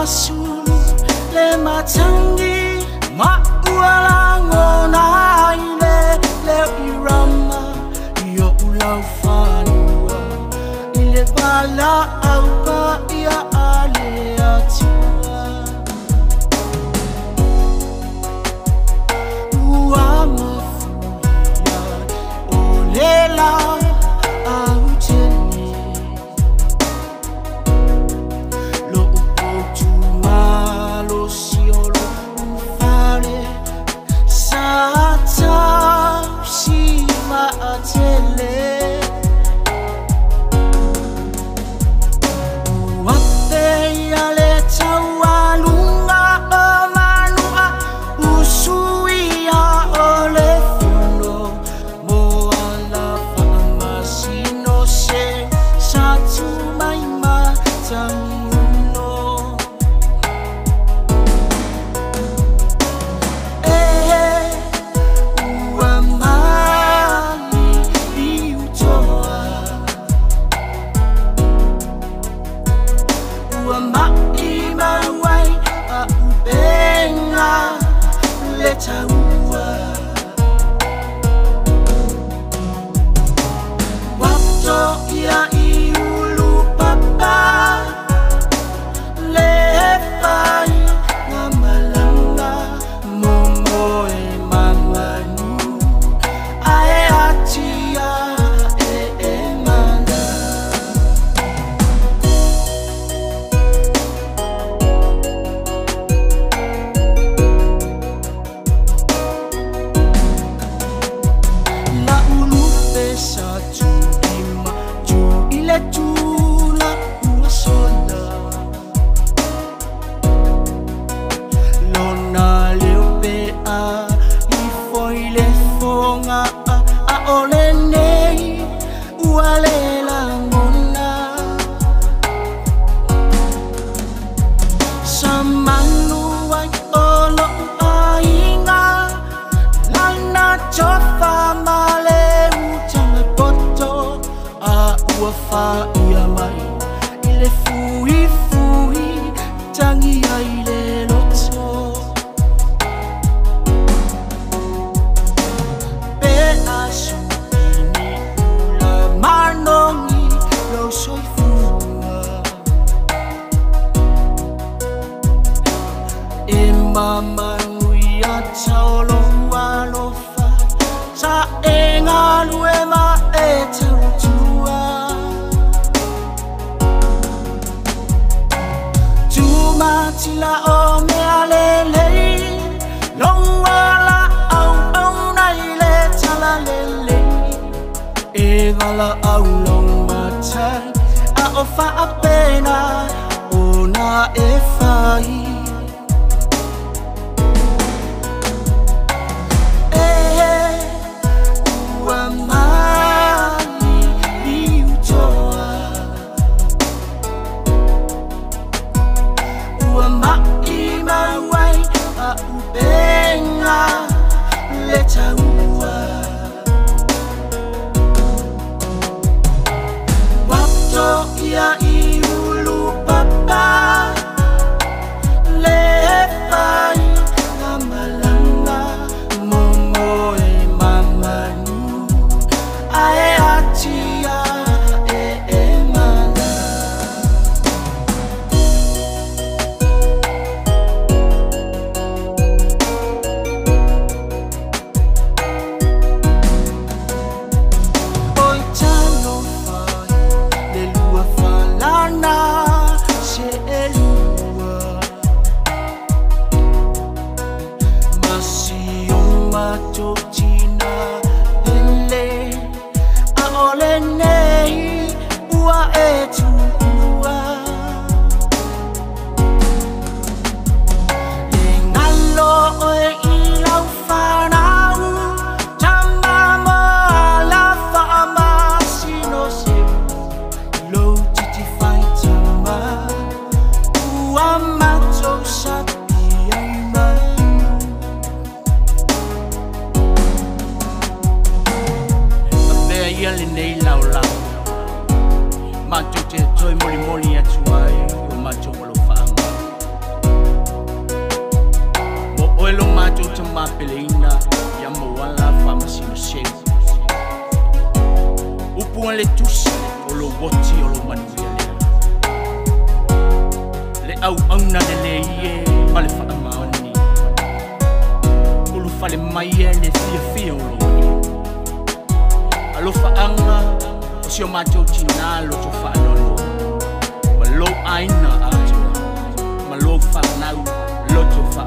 sulu le matangi ma uala ngona ile le irama yo ulau fanua ile bala au pa ia ale atua ua mafuia o lela au tene lo upotu malo siolo ufare sata sima atele Mama nuia taulo walofa sa enga luema e tautua Tuma tila o me alele Longwala au naile tala lele E gala au longmatai A ofa apena o na e fai au auna le ie pale wha maoni. Ulu fale mai e le fia olo. Alofa anga o sio macho tina lo to fa lolo. Ma lo aina atua. Ma lo fa nau lo to fa